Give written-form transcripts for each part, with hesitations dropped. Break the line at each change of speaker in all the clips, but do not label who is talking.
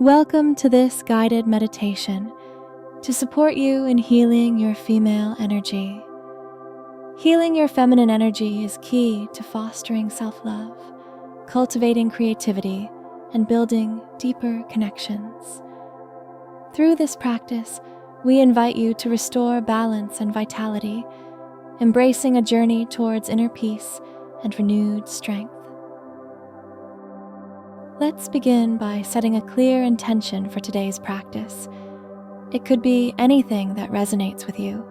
Welcome to this guided meditation to support you in healing your female energy. Healing your feminine energy is key to fostering self-love, cultivating creativity, and building deeper connections. Through this practice, we invite you to restore balance and vitality, embracing a journey towards inner peace and renewed strength. Let's begin by setting a clear intention for today's practice. It could be anything that resonates with you.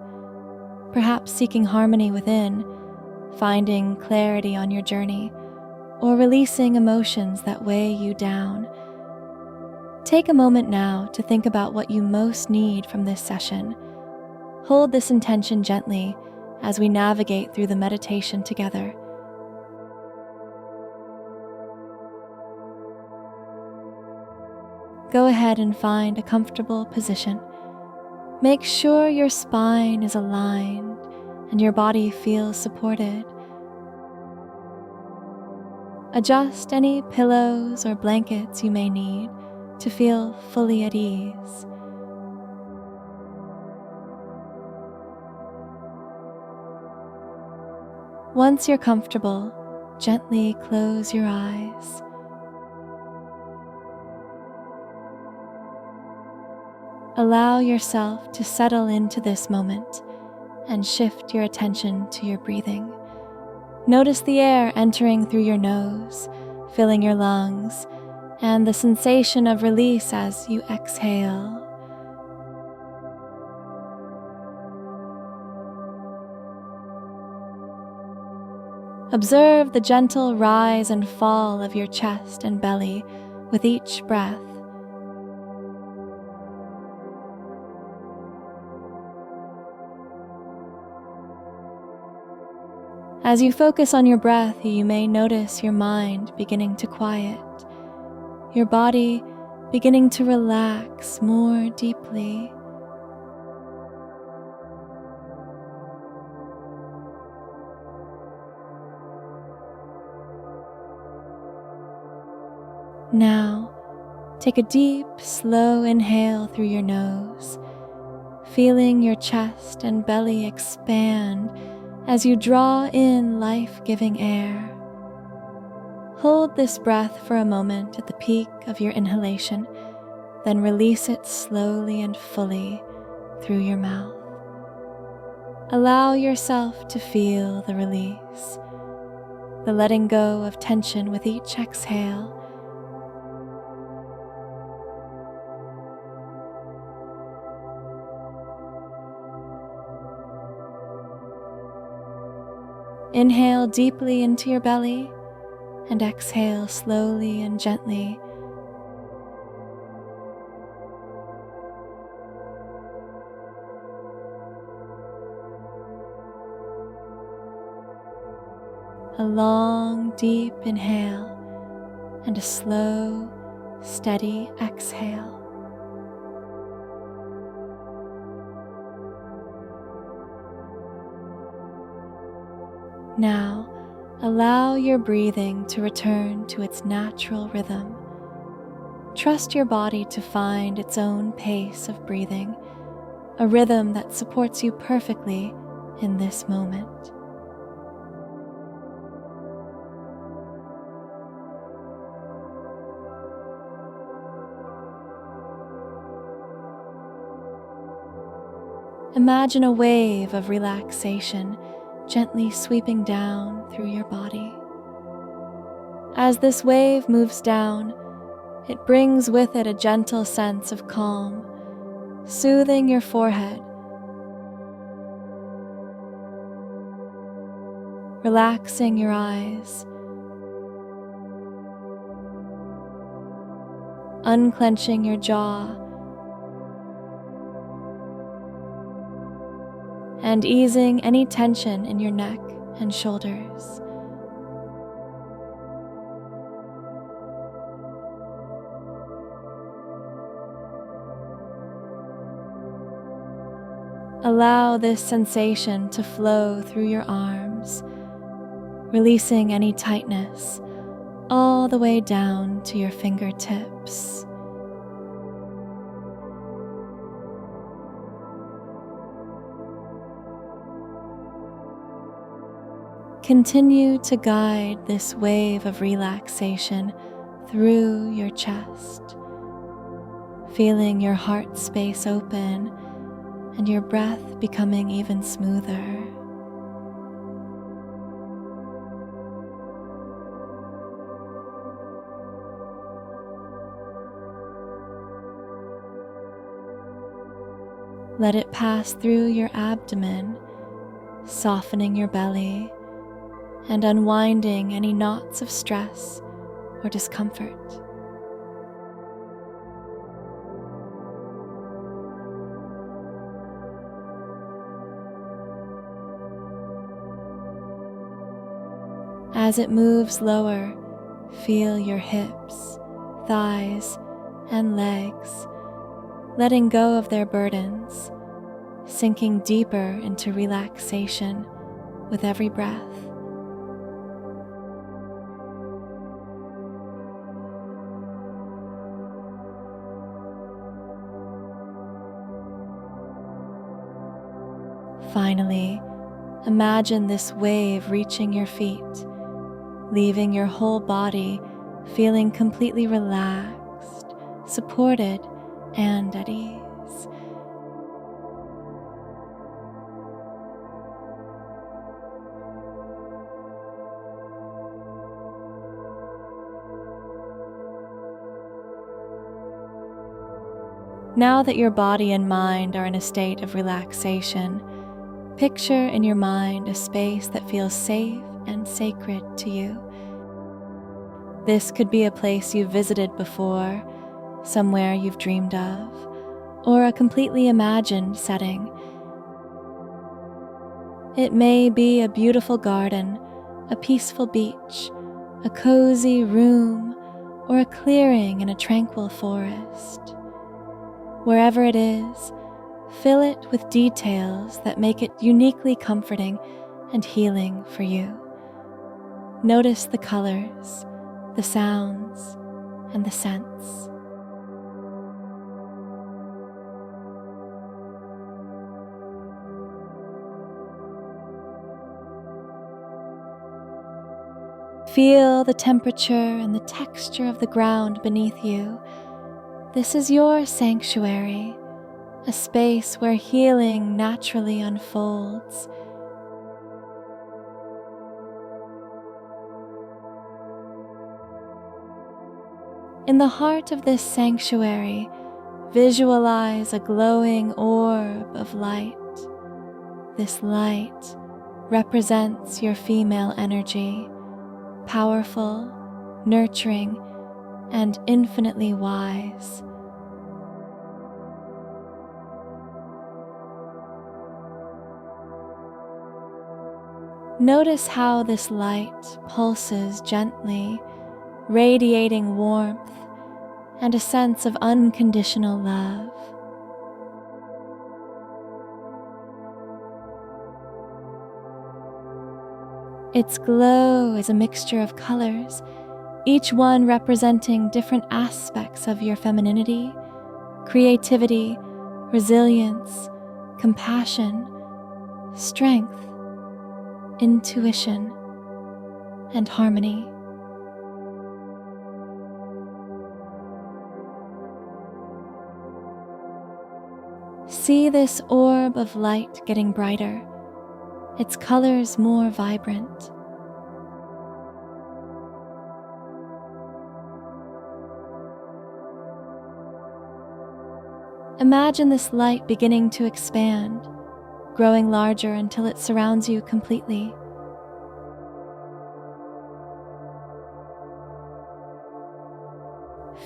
Perhaps seeking harmony within, finding clarity on your journey, or releasing emotions that weigh you down. Take a moment now to think about what you most need from this session. Hold this intention gently as we navigate through the meditation together. Go ahead and find a comfortable position. Make sure your spine is aligned and your body feels supported. Adjust any pillows or blankets you may need to feel fully at ease. Once you're comfortable, gently close your eyes. Allow yourself to settle into this moment and shift your attention to your breathing. Notice the air entering through your nose, filling your lungs, and the sensation of release as you exhale. Observe the gentle rise and fall of your chest and belly with each breath. As you focus on your breath, you may notice your mind beginning to quiet, your body beginning to relax more deeply. Now, take a deep, slow inhale through your nose, feeling your chest and belly expand as you draw in life-giving air. Hold this breath for a moment at the peak of your inhalation, then release it slowly and fully through your mouth. Allow yourself to feel the release, the letting go of tension with each exhale. Inhale deeply into your belly and exhale slowly and gently. A long, deep inhale and a slow, steady exhale. Now, allow your breathing to return to its natural rhythm. Trust your body to find its own pace of breathing, a rhythm that supports you perfectly in this moment. Imagine a wave of relaxation gently sweeping down through your body. As this wave moves down, it brings with it a gentle sense of calm, soothing your forehead, relaxing your eyes, unclenching your jaw, and easing any tension in your neck and shoulders. Allow this sensation to flow through your arms, releasing any tightness all the way down to your fingertips. Continue to guide this wave of relaxation through your chest, feeling your heart space open and your breath becoming even smoother. Let it pass through your abdomen, softening your belly and unwinding any knots of stress or discomfort. As it moves lower, feel your hips, thighs, and legs letting go of their burdens, sinking deeper into relaxation with every breath. Finally, imagine this wave reaching your feet, leaving your whole body feeling completely relaxed, supported, and at ease. Now that your body and mind are in a state of relaxation, picture in your mind a space that feels safe and sacred to you. This could be a place you've visited before, somewhere you've dreamed of, or a completely imagined setting. It may be a beautiful garden, a peaceful beach, a cozy room, or a clearing in a tranquil forest. Wherever it is, fill it with details that make it uniquely comforting and healing for you. Notice the colors, the sounds, and the scents. Feel the temperature and the texture of the ground beneath you. This is your sanctuary, a space where healing naturally unfolds. In the heart of this sanctuary, visualize a glowing orb of light. This light represents your female energy, powerful, nurturing, and infinitely wise. Notice how this light pulses gently, radiating warmth and a sense of unconditional love. Its glow is a mixture of colors, each one representing different aspects of your femininity, creativity, resilience, compassion, strength, intuition, and harmony. See this orb of light getting brighter, its colors more vibrant. Imagine this light beginning to expand, growing larger until it surrounds you completely.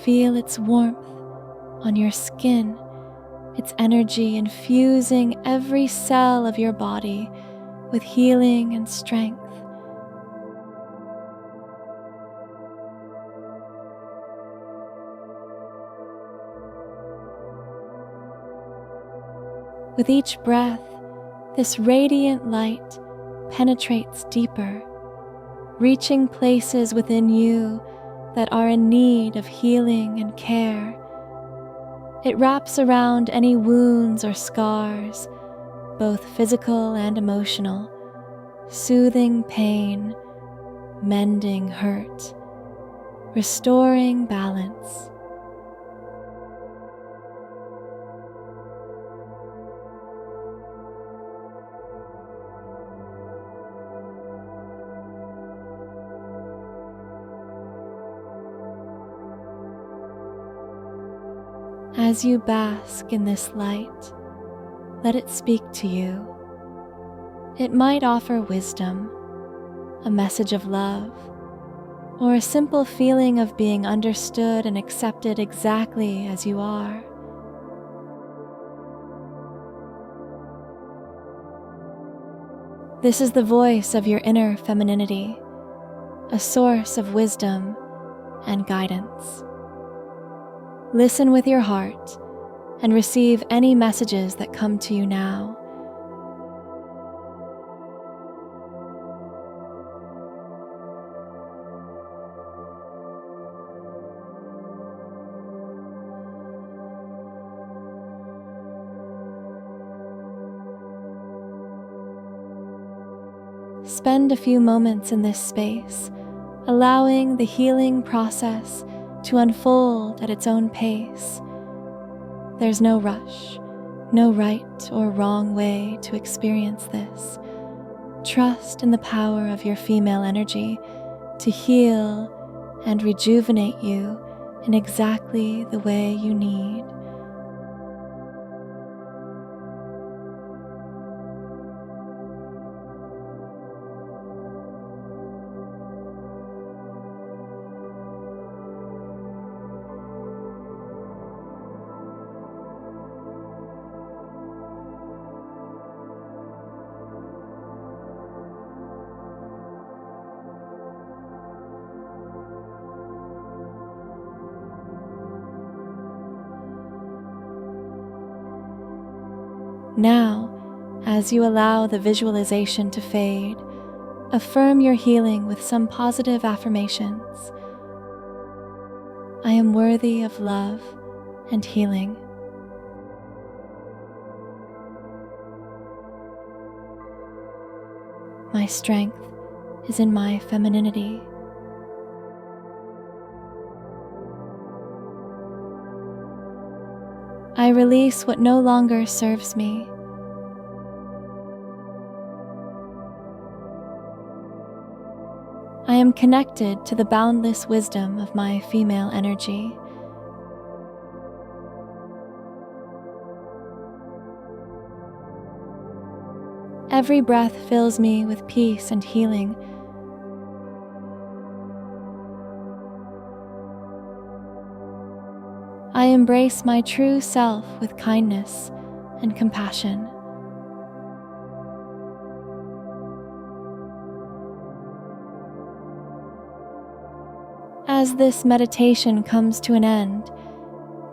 Feel its warmth on your skin, its energy infusing every cell of your body with healing and strength. With each breath, this radiant light penetrates deeper, reaching places within you that are in need of healing and care. It wraps around any wounds or scars, both physical and emotional, soothing pain, mending hurt, restoring balance. As you bask in this light, let it speak to you. It might offer wisdom, a message of love, or a simple feeling of being understood and accepted exactly as you are. This is the voice of your inner femininity, a source of wisdom and guidance. Listen with your heart and receive any messages that come to you now. Spend a few moments in this space, allowing the healing process to unfold at its own pace. There's no rush, no right or wrong way to experience this. Trust in the power of your female energy to heal and rejuvenate you in exactly the way you need. Now, as you allow the visualization to fade, affirm your healing with some positive affirmations. I am worthy of love and healing. My strength is in my femininity. I release what no longer serves me. I am connected to the boundless wisdom of my female energy. Every breath fills me with peace and healing. I embrace my true self with kindness and compassion. As this meditation comes to an end,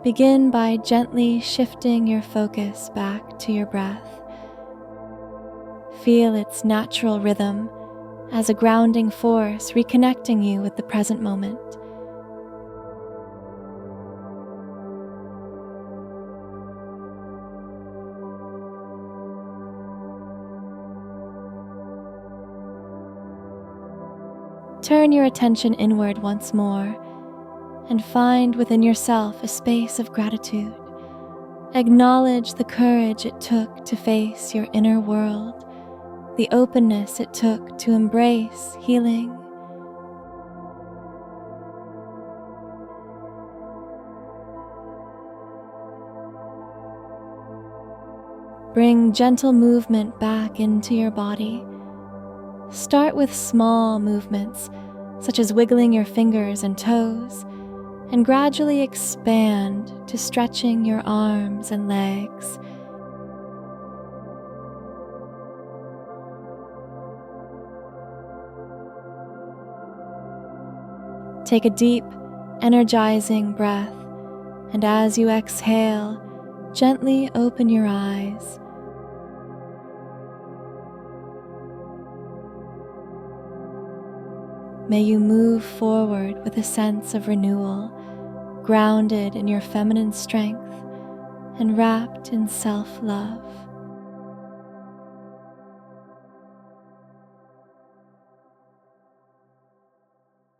begin by gently shifting your focus back to your breath. Feel its natural rhythm as a grounding force reconnecting you with the present moment. Turn your attention inward once more and find within yourself a space of gratitude. Acknowledge the courage it took to face your inner world, the openness it took to embrace healing. Bring gentle movement back into your body. Start with small movements, such as wiggling your fingers and toes, and gradually expand to stretching your arms and legs. Take a deep, energizing breath, and as you exhale, gently open your eyes. May you move forward with a sense of renewal, grounded in your feminine strength and wrapped in self-love.